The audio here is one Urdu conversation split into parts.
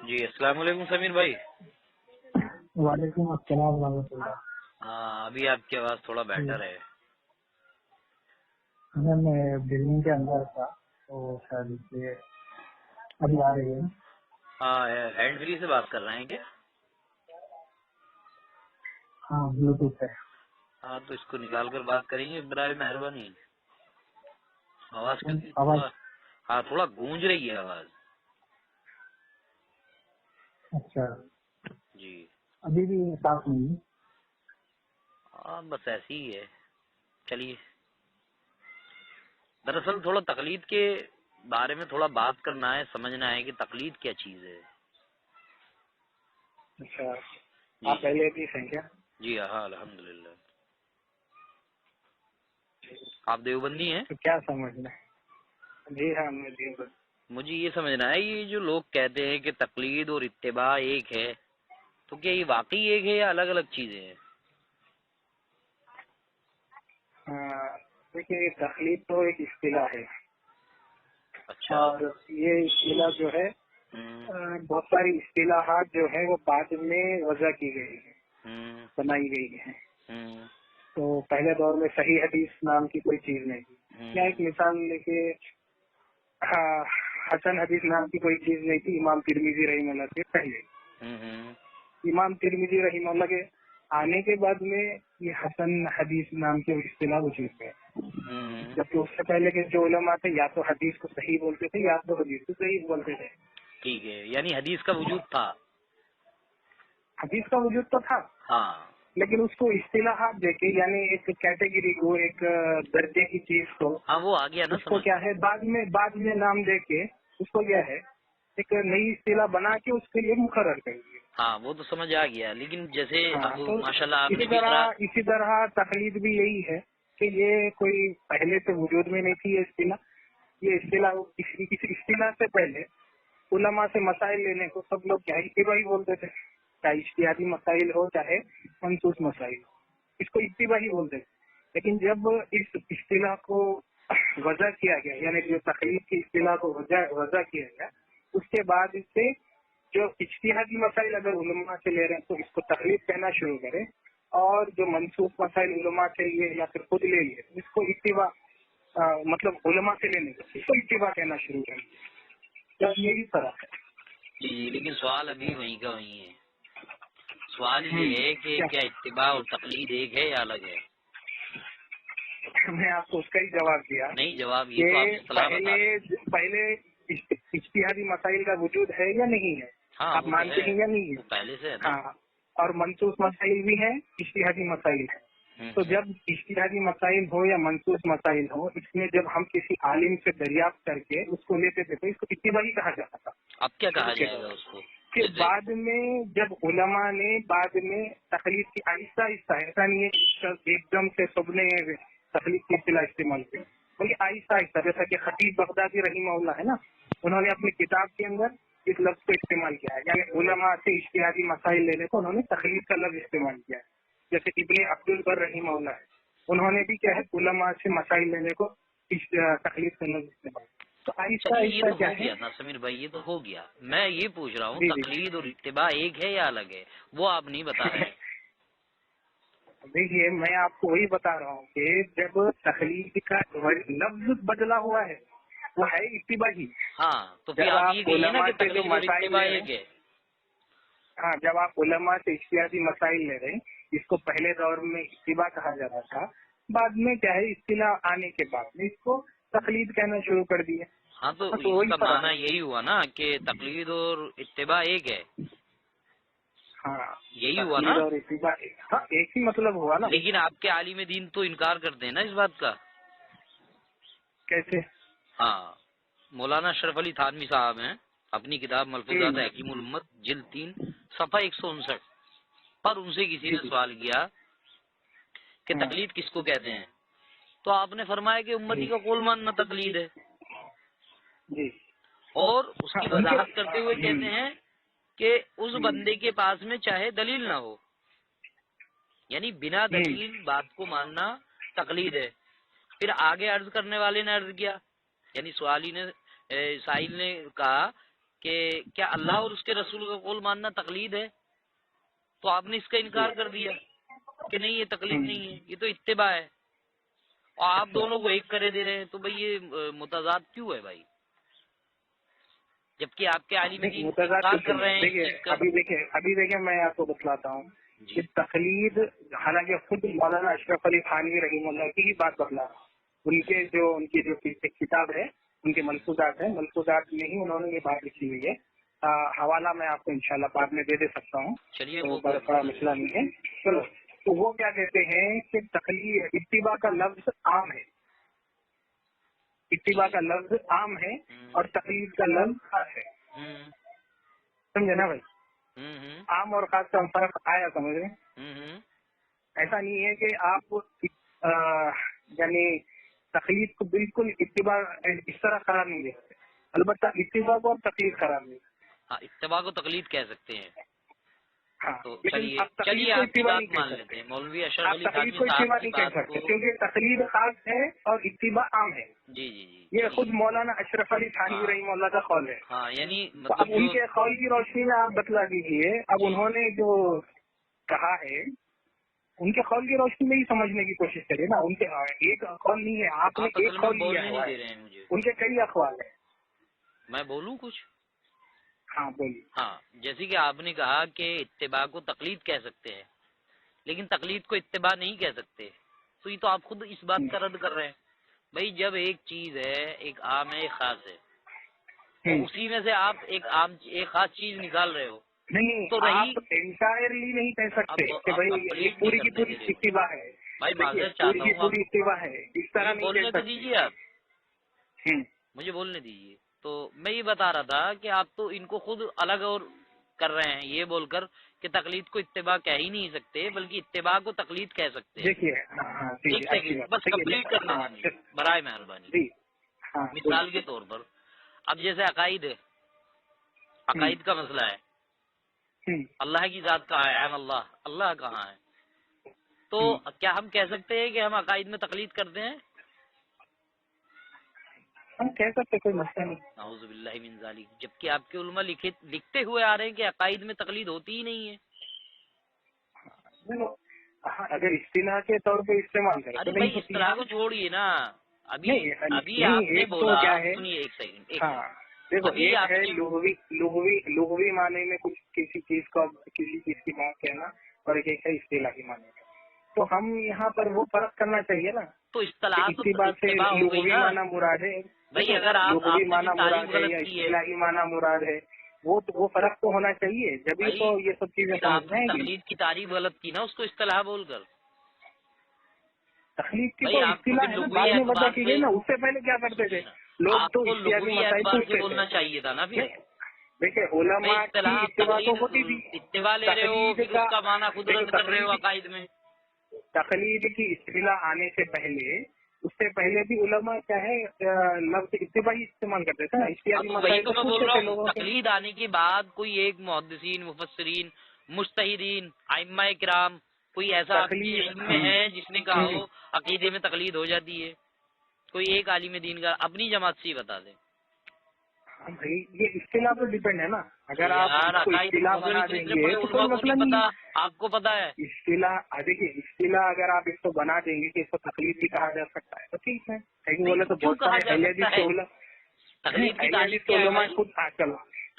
جی السلام علیکم سمیر بھائی۔ وعلیکم السلام ورحمۃ اللہ۔ ہاں ابھی آپ کی آواز تھوڑا بیٹر ہے۔ میں بلڈنگ کے اندر تھا تو شاید اس لیے ابھی آ رہی ہے۔ ہاں ہینڈ فری سے بات کر رہے ہیں کیا؟ ہاں بلوٹوتھ ہے۔ ہاں تو اس کو نکال کر بات کریں گے برائے مہربانی۔ آواز ہاں تھوڑا گونج رہی ہے آواز۔ اچھا جی ابھی بھی صاف نہیں؟ ہاں بس ایسی ہی ہے۔ چلیے دراصل تھوڑا تقلید کے بارے میں تھوڑا بات کرنا ہے، سمجھنا ہے کہ تقلید کیا چیز ہے۔ اچھا جی آپ پہلے بھی ہیں کیا؟ جی ہاں الحمدللہ۔ آپ دیوبندی ہیں؟ تو کیا سمجھنا ہے؟ جی ہاں میں دیوبند۔ مجھے یہ سمجھنا ہے یہ جو لوگ کہتے ہیں کہ تقلید اور اتباع ایک ہے، تو کیا یہ واقعی ایک ہے یا الگ الگ چیزیں ہیں؟ دیکھیے تقلید تو ایک اصطلاح ہے، اچھا اور یہ اصطلاح جو ہے بہت ساری اصطلاحات جو ہے وہ بعد میں وضع کی گئی ہیں، بنائی گئی ہیں۔ تو پہلے دور میں صحیح حدیث نام کی کوئی چیز نہیں تھی۔ کیا ایک مثال دیکھیے، حسن حدیث نام کی کوئی چیز نہیں تھی امام ترمذی رحمہ اللہ سے پہلے۔ امام ترمذی رحمہ اللہ کے آنے کے بعد میں یہ حسن حدیث نام کی اصطلاح وجود میں، جبکہ اس سے پہلے کے جو علماء تھے یا تو حدیث کو صحیح بولتے تھے یا تو حدیث کو صحیح بولتے تھے۔ ٹھیک ہے، یعنی حدیث کا وجود تھا۔ حدیث کا وجود تو تھا، ہاں لیکن اس کو اصطلاحات دے کے، یعنی ایک کیٹیگری کو، ایک درجے کی چیز کو، ہاں وہ آ گیا نا اس کو سمجھ۔ کیا ہے بعد میں نام دے کے اس کو کیا ہے ایک نئی اصطلاح بنا کے اس کے لیے مقرر کر دیا۔ ہاں وہ تو سمجھ آ گیا، لیکن جیسے اب تو ماشاءاللہ آپ نے بھی اسی طرح تقلید بھی یہی ہے کہ یہ کوئی پہلے سے وجود میں نہیں تھی یہ اصطلاح۔ یہ اصطلاح کسی اصطلاح سے پہلے علماء سے مسائل لینے کو سب لوگ کیا اتباعی بولتے تھے، چاہے اجتہادی مسائل ہو چاہے منسوخ مسائل ہو، اس کو اتباعی بولتے تھے۔ لیکن جب اس اصطلاح کو وضع کیا گیا، یعنی جو تقلید کی اصطلاح کو وضع کیا گیا، اس کے بعد اس سے جو اجتہادی مسائل اگر علماء سے لے رہے ہیں تو اس کو تقلید کہنا شروع کریں، اور جو منسوخ مسائل علماء سے لیے یا پھر خود لے لیے اس کو اتباع، مطلب علماء سے لینے کو اس کو اتباع کہنا شروع کریں۔ تو یہی فرق ہے۔ جی لیکن سوال ابھی وہیں کا وہیں ہے۔ سوال یہ ہے کہ کیا اتباع اور تقلید ایک ہے یا الگ ہے؟ میں آپ کو اس کا ہی جواب دیا نہیں جواب یہ تو آپ کہ اصطلاح بتا رہے ہیں۔ پہلے اجتہادی مسائل کا وجود ہے یا نہیں ہے، ہاں آپ وہ مانتے ہیں یا نہیں وہ ہے؟ پہلے سے ہے نا۔ ہاں، اور منسوخ مسائل بھی ہیں، اجتہادی مسائل ہیں۔ تو جب اجتہادی مسائل ہو یا منسوخ مسائل ہو، اس میں جب ہم کسی عالم سے دریافت کر کے اس کو لیتے تھے تو اس کو اتباعی کہا جاتا تھا۔ اب کیا کہا جائے گا اس کو؟ پھر بعد میں جب علماء نے بعد میں تقلید کی آہستہ آہستہ، ایسا نہیں ہے کہ ایک دم سے سب نے تقلید کی اصطلاح استعمال کی، بلکہ آہستہ آہستہ، جیسا کہ خطیب بغدادی رحمہ اللہ ہے نا، انہوں نے اپنی کتاب کے اندر اس لفظ کو استعمال کیا ہے، یعنی علماء سے اجتہادی مسائل لینے کو انہوں نے تقلید کا لفظ استعمال کیا ہے۔ جیسے ابن عبد البر رحمہ اللہ ہے، انہوں نے بھی کیا ہے علماء سے مسائل لینے کو تقلید کا لفظ استعمال کیا۔ تو آہستہ یہ آہستہ تو کیا ہو ہے، گیا نا سمیر بھائی، یہ تو ہو گیا۔ میں یہ پوچھ رہا ہوں جی تقلید اور اتباع ایک ہے یا الگ ہے؟ وہ آپ نہیں بتا رہے ہیں۔ دیکھیے میں آپ کو وہی بتا رہا ہوں کہ جب تقلید کا لفظ بدلا ہوا ہے وہ ہے اتباعی۔ ہاں تو پھر جب آپ یہ کہیے نا علماء کہ سے جو تقلید اور مسائل اتباع لے رہے ایک ہیں، ہے۔ ہاں جب آپ علماء سے اجتہادی مسائل لے رہے ہیں، اس کو پہلے دور میں اتباع کہا جاتا تھا، بعد میں کیا ہے اصطلاح آنے کے بعد میں اس کو تقلید کہنا شروع کر دیا۔ ہاں تو بس اس وہی کا فرق ہے۔ معنی یہی ہوا نا کہ تقلید اور اتباع ایک ہے، ہاں یہی ہوا نا۔ تقلید اور اتباع ہاں ایک ہی مطلب ہوا نا۔ لیکن آپ کے عالم دین تو انکار کرتے ہیں نا اس بات کا۔ کیسے؟ ہاں مولانا اشرف علی تھانوی صاحب ہیں، اپنی کتاب ملفوظات حکیم الامت جلد 3 صفحہ 159 پر ان سے کسی نے سوال کیا کہ تقلید کس کو کہتے ہیں، تو آپ نے فرمایا کہ امتی کا قول ماننا تقلید ہے، جی اور اس کی وضاحت کرتے ہوئے کہتے ہیں کہ اس بندے کے پاس میں چاہے دلیل نہ ہو، یعنی بنا دلیل بات کو ماننا تقلید ہے۔ پھر آگے عرض کرنے والے نے عرض کیا، یعنی سائل نے کہا کہ کیا اللہ اور اس کے رسول کا قول ماننا تقلید ہے؟ تو آپ نے اس کا انکار کر دیا کہ نہیں یہ تقلید نہیں ہے، یہ تو اتباع ہے، اور آپ دونوں کو ایک کرے دے رہے ہیں، تو بھائی یہ متضاد کیوں ہے بھائی؟ جبکہ آپ کے عالم دین انکار کر رہے ہیں اس چیز کا۔ ابھی دیکھیں میں آپ کو بتلاتا ہوں جی کہ تقلید، حالانکہ خود مولانا اشرف علی تھانوی رحمہ اللہ کی ہی بات بتلا، ان کی جو کتاب ہے، ان کے ملفوظات ہیں، ملفوظات میں ہی انہوں نے یہ بات لکھی ہوئی ہے۔ حوالہ میں آپ کو انشاءاللہ بعد میں دے سکتا ہوں، چلیے تو وہ بڑا مسئلہ نہیں ہے۔ چلو، تو وہ کیا کہتے ہیں کہ تقلید، اتباع کا لفظ عام ہے، اتباع کا لفظ عام ہے اور تقلید کا لفظ خاص ہے، سمجھے نا بھائی؟ عام اور خاص کا فرق آیا سمجھ میں؟ ایسا نہیں ہے کہ آپ یعنی تقلید کو بالکل اتباع اس طرح قرار نہیں دے سکتے، البتہ اتباع کو آپ تقلید قرار دیں۔ ہاں، اتباع کو تقلید کہہ سکتے ہیں۔ ہاں، تو لیکن چلیے آپ تقلید کو آپ کی اتباع بات نہیں کہہ مان سکتے، لیتے ہیں، مولوی اشرف آپ علی تقلید تھانوی کو اتباع صاحب کی نہیں کہہ بات سکتے کو۔ کیونکہ تقلید خاص ہے اور اتباع عام ہے۔ جی جی جی، یہ چلیے۔ خود مولانا اشرف علی تھانوی ہاں رحمہ اللہ کا قول ہے۔ ہاں، یعنی تو اب مطلب ان جو کے قول کی روشنی میں آپ بتلا دیجیے، اب جی انہوں نے جو کہا ہے ان کے قول کی روشنی میں ہی سمجھنے کی کوشش کریے نا۔ ان کے ایک قول نہیں ہے، آپ نے آپ اصل ایک میں قول لیا بولنے نہیں ہوا دے ہے، رہے ہیں مجھے، ان کے کئی اقوال ہیں۔ میں بولوں کچھ؟ ہاں بولیے۔ ہاں، جیسے کہ آپ نے کہا کہ اتباع کو تقلید کہہ سکتے ہیں، لیکن تقلید کو اتباع نہیں کہہ سکتے، تو یہ تو آپ خود اس بات کا رد کر رہے ہیں۔ بھائی جب ایک چیز ہے، ایک عام ہے، ایک خاص ہے، اور اسی میں سے آپ ایک خاص چیز نکال رہے ہو، نہیں، تو رہی آپ انٹائرلی نہیں کہہ سکتے کہ آپ بھائی یہ کمپلیٹ نہیں پوری کی کرنے پوری دے رہے مجھے۔ اتباع ہے۔ بھائی دیکھیے معذرت پوری چاہتا کی ہوں، پوری اتباع ہے، اس طرح مجھے نہیں بولنے کہہ تو سکتے۔ دیجیے، آپ مجھے بولنے دیجیے۔ تو میں یہ بتا رہا تھا کہ آپ تو ان کو خود الگ اور کر رہے ہیں، یہ بول کر کہ تقلید کو اتباع کہہ ہی نہیں سکتے، بلکہ اتباع کو تقلید کہہ سکتے ہیں۔ دیکھیے جی ایک جی، اچھی سیکنڈ بات، بس صحیح ہے۔ کمپلیٹ کرنے ہاں دیجیے برائے مہربانی۔ جی ہاں، مثال کے طور پر اب جیسے عقائد ہے، عقائد کا مسئلہ ہے، اللہ کی ذات کہاں ہے، اللہ کہاں ہے، تو کیا ہم کہہ سکتے ہیں کہ ہم عقائد میں تقلید کرتے ہیں؟ ہم کہہ سکتے، کوئی مسئلہ نہیں۔ نعوذ باللہ من ذالک، جبکہ آپ کے علماء لکھتے ہوئے آ رہے ہیں کہ عقائد میں تقلید ہوتی ہی نہیں ہے۔ اگر اصطلاح کے طور پہ استعمال کریں ارے تو نہیں بھائی ہوتی اصطلاح کو چھوڑیے نا، ابھی آپ نے ایک تو بولا، کیا ہے، سنیے ایک سیکنڈ، ہاں دیکھو، ابھی ایک آپ ہے نے لغوی معنی میں کچھ کسی چیز کی بات کہنا، اور ایک ہے اصطلاحی معنی میں۔ تو ہم یہاں پر وہ فرق کرنا چاہیے نا تو کہ اصطلاح تو اتباع سے اتباع ہو گئی لغوی نا معنی مراد ہے، بھائی، اگر لغوی آپ نے معنی بھی تعریف مراد ہے یا غلط کی ہے اصطلاحی معنی مراد ہے، وہ فرق تو ہونا چاہیے، جبھی بھائی، تو یہ سب چیزیں پھر سمجھ آپ میں نے آئیں گی۔ تقلید کی تعریف غلط کی نا اس کو اصطلاح بول کر۔ تخلیق کی بھائی تو آپ کو اصطلاح پھر ہے نا، لغوی بعد میں وضع اعتبار کی سے، گئی نا، اس سے پہلے کیا کرتے تھے سنیے نا، لوگ؟ آپ تو کو اشتیاقی لغوی مسائل اعتبار سے پوچھتے بولنا تھے۔ چاہیے تھا نا پھر۔ دیکھیں بھائی علماء کی اصطلاح آپ اتباع تو تقلید ہوتی تھی، اتباع لے رہے ہو، پھر اس کا معنی خود دیکھو رد کر رہے ہو عقائد میں۔ تقلید کی اصطلاح آنے سے پہلے، اس سے پہلے بھی علماء کیا ہے لفظ اتباعی استعمال کرتے تھے نا، اشتیاقی تو وہی مسائل تو کو میں بول پوچھتے رہا تھے ہوں، لوگوں سے۔ تقلید آنے کے بعد کوئی ایک محدثین، مفسرین، مجتہدین، ائمہ کرام، کوئی ایسا آپ کے علم میں ہے جس نے کہا ہو عقیدے میں تقلید ہو جاتی ہے؟ کوئی ایک عالم دین کا اپنی جماعت سے ہی بتا دیں۔ بھائی یہ اصطلاح پر ڈیپینڈ ہے نا، اگر آپ یار اس کو عقائد اصطلاح مگر بنا اتنے دیں اتنے گے بڑے تو علماء کوئی کو مسئلہ نہیں نہیں پتا، ہے۔ آپ کو پتا ہے؟ دیکھیے اصطلاح اگر آپ اس کو بنا دیں گے کہ اس کو تقلید بھی کہا جا سکتا ہے تو ٹھیک ہے، کہیں بولے تو کیوں بہت کہا سارے جا اہل سکتا حدیث ہے؟ کے علماء، تقلید کی اہل تعریف حدیث کے کیا ہے علماء بھائی؟ خود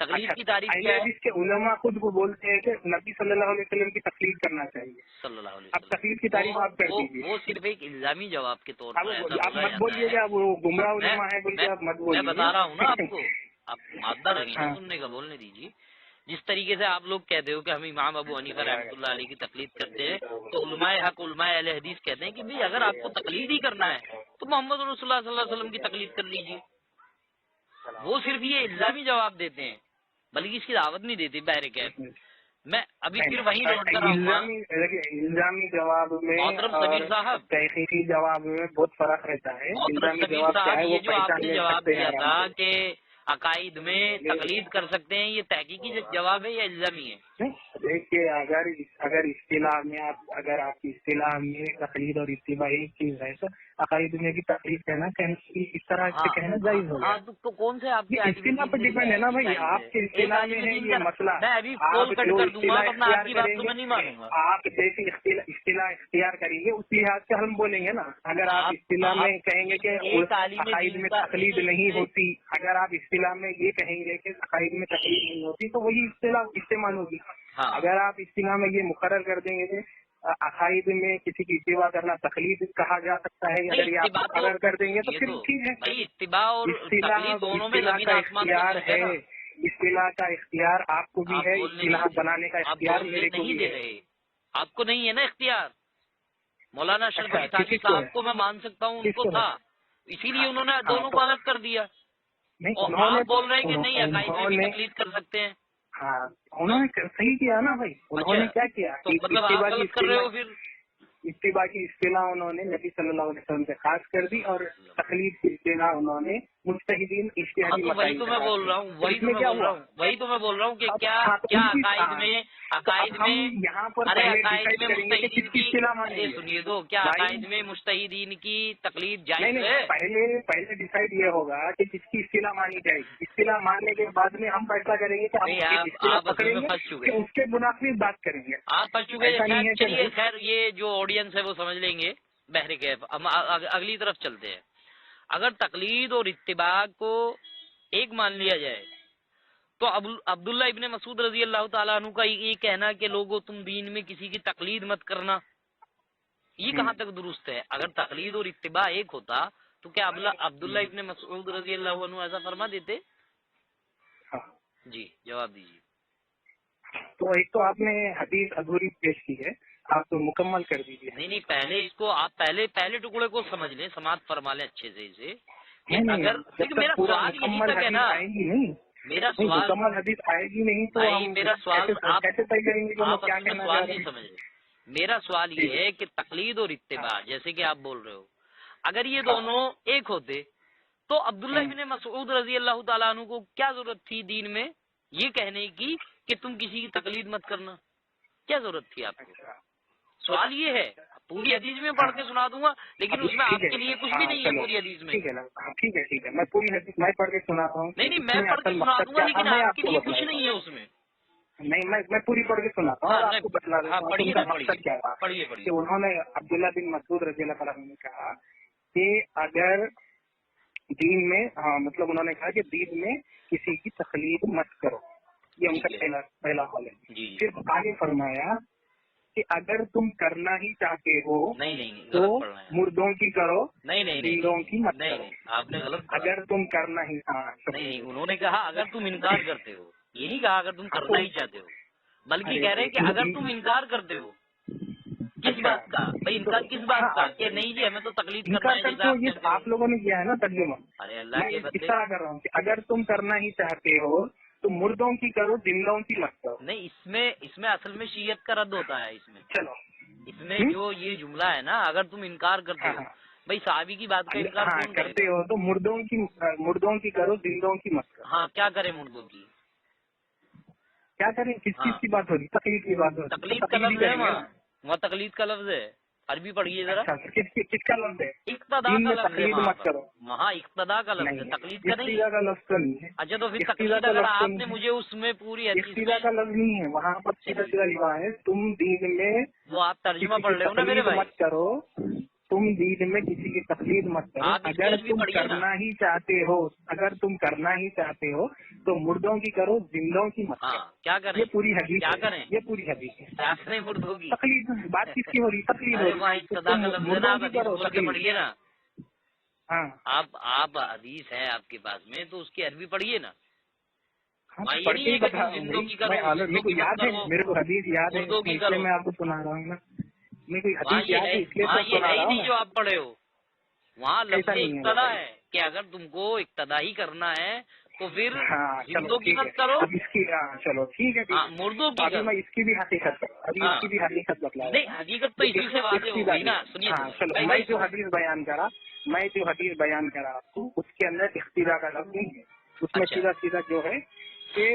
تقلید کی تعریف اہل کیا ہے؟ حدیث کے علماء خود کو بولتے ہیں کہ نبی صلی اللہ علیہ وسلم کی تقلید کرنا چاہیے۔ صلی اللہ علیہ اب تقلید کی تعریف آپ کر دیجیے۔ وہ صرف ایک الزامی جواب کے طور پر ایسا آپ بولا مت جاتا بولیے ہے۔ کہ آپ وہ گمراہ علماء ہیں بول کے آپ مت میں بولیے۔ بتا رہا ہوں نا آپ کو، آپ مادہ رہی نا ہاں سننے کا، بولنے دیجیے۔ جس طریقے سے آپ لوگ کہتے ہو کہ ہم امام ابو حنیفہ رحمۃ اللہ علیہ کی تقلید کرتے ہیں، تو علماء حق، علماء اہل حدیث کہتے ہیں کہ بھئی اگر آپ کو تقلید ہی کرنا ہے تو محمد رسول اللہ صلی اللہ علیہ وسلم کی تقلید کر لیجیے۔ وہ صرف یہ الزامی جواب دیتے ہیں، بلکہ اس کی دعوت نہیں دیتے بہرکیف۔ میں ابھی پھر وہیں لوٹ کر آؤں گا۔ الزامی جواب میں محترم اور سمیر صاحب، تحقیقی جواب میں بہت فرق رہتا ہے۔ محترم الزامی سمیر جواب کیا صاحب، ہے یہ وہ جو آپ پہچان نے لے جواب سکتے ہیں دیا آرام تھا سے۔ کہ عقائد میں تقلید کر سکتے ہیں، یہ تحقیقی جواب ہے یا الزامی ہے؟ دیکھیے اگر اصطلاح میں اگر آپ کی اصطلاح میں تقلید اور اتباع ایک چیز ہے تو عقائد میں بھی تقلید کہنا اس طرح سے کہنا جائز ہو گیا. تو کون سے آپ کے یہ اصطلاح پہ ڈیپینڈ ہے نا بھائی, آپ کے اصطلاح میں ہے یہ مسئلہ. میں ابھی آپ کال کٹ جو کر دوں گا اصطلاح ورنہ آپ اختیار کی بات کریں تو گے, میں نہیں مانوں گا. آپ جیسی اصطلاح اختیار کریں گے اس لحاظ سے ہم بولیں گے نا. اگر آپ اصطلاح میں کہیں گے کہ عقائد میں تقلید نہیں ہوتی, اگر آپ اصطلاح میں یہ کہیں گے کہ عقائد میں تقلید نہیں ہوتی تو وہی اصطلاح استعمال ہوگی. اگر آپ اصطلاح میں یہ مقرر کر دیں گے کہ عقائد میں کسی کی اتباع کرنا تقلید کہا جا سکتا ہے, اگر یہ آپ مقرر کر دیں گے تو پھر ٹھیک ہے. اتباع اور تقلید دونوں میں زمین آسمان کا فرق ہے نا. اصطلاح کا اختیار آپ کو بھی ہے, اصطلاح بنانے کا اختیار میرے کو بھی ہے. آپ کو نہیں ہے نا اختیار. مولانا اشرف علی تھانوی کس کو صاحب کو میں مان سکتا ہوں, ان کو تھا, اسی لیے انہوں نے دونوں کو الگ کر دیا. اور آپ بول رہے ہیں کہ نہیں عقائد میں بھی تقلید کر سکتے ہیں. ہاں انہوں نے صحیح کیا نا بھائی, انہوں نے کیا کیا, تو مطلب آپ غلط کر رہے ہو پھر. اتباع کی اصطلاح انہوں نے نبی صلی اللہ علیہ وسلم سے خاص کر دی اور تقلید کی اصطلاح انہوں نے مجتہدین اجتہادی وہی تو میں بول رہا ہوں, وہی تو میں بول رہا ہوں کہ کیا عقائد میں یہاں پر ارے عقائد میں مجتہدین کی کی سنیے تو کیا عقائد میں مجتہدین کی تقلید جائز ہے؟ پہلے ڈیسائیڈ یہ ہوگا کہ کس کی اصطلاح مانی جائے گی. اصطلاح ماننے کے بعد میں ہم فیصلہ کریں گے کہ ہم پکڑیں گے, اس کے مناسب بات کریں گے. آپ پھنس چکے ہیں. چلیے خیر, یہ جو آڈینس ہے وہ سمجھ لیں گے. بہر کیف ہم اگلی طرف چلتے ہیں. اگر تقلید اور اتباع کو ایک مان لیا جائے تو عبداللہ ابن مسعود رضی اللہ تعالیٰ عنہ کا یہ کہنا کہ لوگوں تم دین میں کسی کی تقلید مت کرنا, یہ کہاں تک درست ہے؟ اگر تقلید اور اتباع ایک ہوتا تو کیا عبداللہ ابن مسعود رضی اللہ عنہ ایسا فرما دیتے؟ جی جواب دیجیے. تو ایک تو آپ نے حدیث ادھوری پیش کی ہے, آپ تو مکمل کر دیجیے. نہیں پہلے اس کو آپ پہلے ٹکڑے کو سمجھ لیں, سماعت فرما لیں اچھے سے اسے. اگر میرا سوال یہی تک ہے نا, میرا سوال مکمل حدیث آئے گی نہیں تو میرا سوال کیسے طے کریں گے کہ آپ کیا اپنا کہنا سوال نہیں سمجھ رہے. میرا سوال یہ ہے کہ تقلید اور اتباع جیسے کہ آپ بول رہے ہو, اگر یہ دونوں ایک ہوتے تو عبداللہ ابن مسعود رضی اللہ تعالیٰ عنہ کو کیا ضرورت تھی دین میں یہ کہنے کی کہ تم کسی کی تقلید مت کرنا؟ کیا ضرورت تھی آپ کو؟ سوال یہ ہے. پوری حدیث میں پڑھ کے سنا دوں گا لیکن اس میں آپ کے لیے کچھ بھی نہیں ہے پوری حدیث میں. ٹھیک ہے, میں پوری حدیث میں پڑھ کے سناتا ہوں. نہیں میں پڑھ کے سنا دوں گا لیکن آپ کے لیے کچھ نہیں ہے اس میں. نہیں میں پوری پڑھ کے سناتا ہوں اور آپ کو بتلا دیتا ہوں ان کا مقصد کیا تھا. کہ انہوں نے عبداللہ بن مسعود رضی اللہ تعالیٰ نے کہا کہ اگر دین میں مطلب انہوں نے کہا کہ دین میں کسی کی تقلید مت کرو, یہ ان کا پہلا حال ہے. پھر آگے فرمایا کہ اگر تم کرنا ہی چاہتے ہو تو مردوں کی کرو, زندوں کی مت کرو. آپ نے غلط. اگر تم کرنا ہی نہیں, انہوں نے کہا اگر تم انکار کرتے ہو, یہ نہیں کہا اگر تم کرنا ہی چاہتے ہو, بلکہ کہہ رہے ہیں کہ اگر تم انکار کرتے ہو. کس بات کا بھائی انکار, کس بات کا کہ نہیں جی ہمیں تو تقلید کرنا ہے. آپ لوگوں نے کیا ہے نا ترجمہ. ارے اللہ کے بندے کر رہا ہوں کہ اگر تم کرنا ہی چاہتے ہو تو مردوں کی کرو, زندوں کی مت کرو. نہیں, اس میں اصل میں شیعت کا رد ہوتا ہے. اس میں جو یہ جملہ ہے نا, اگر تم انکار کرتے ہو, بھائی صحابی کی بات کا انکار کون کرتے ہو تو مردوں کی کرو, زندوں کی مت کرو. ہاں, کیا کریں مردوں کی, کیا کریں, کس چیز کی بات ہوگی؟ تقلید کی بات ہوگی. تقلید کا لفظ ہے وہاں, تقلید کا لفظ ہے, عربی پڑھیے ذرا. کس کا لفظ ہے؟ اقتدا کا لفظ ہے مت کرو. وہاں اقتدا کا لفظ ہے, تقلید کا نہیں. اقتدا کا لفظ نہیں ہے. اچھا تو پھر تقلید اگر آپ نے مجھے اس میں پوری اقتدا کا لفظ نہیں ہے, وہاں پر سیدھا لکھا ہے تم دین میں, وہ آپ ترجمہ پڑھ رہے ہو نا میرے بھائی, مت کرو, تم دین میں کسی کی تقلید مت کرو. اگر تم کرنا ہی چاہتے ہو, تو مردوں کی کرو, زندوں کی مت کرو. کیا کریں, یہ پوری حدیث, کیا کریں, یہ پوری حدیث ہے. مردوں کی تقلید بات کس کی ہو رہی؟ تقلید ہو رہی. مردوں کی کرو, پڑھیے نا. ہاں, آپ حدیث ہے آپ کے پاس میں تو اس کی عربی پڑھیے نا. پڑھ کے میرے کو یاد ہے, میرے کو حدیث یاد ہے, اس لیے میں آپ کو سنا رہا ہوں نا. میرے کو حدیث یاد ہے, اس لیے تو سنا رہا ہوں. جو آپ پڑھے ہو وہاں لفظ اقتدا ہے کہ اگر تم کو اقتدا ہی کرنا ہے تو پھر زندوں کی مت کرو. چلو ٹھیک ہے, مردوں کی کرو. میں اس کی بھی حقیقت بتلا. نہیں, حقیقت تو اسی سے واضح ہوگی نا. سنیے, میں جو حدیث بیان کرا آپ کو, اس کے اندر اقتدا کا لفظ نہیں ہے. اس میں سیدھا جو ہے کہ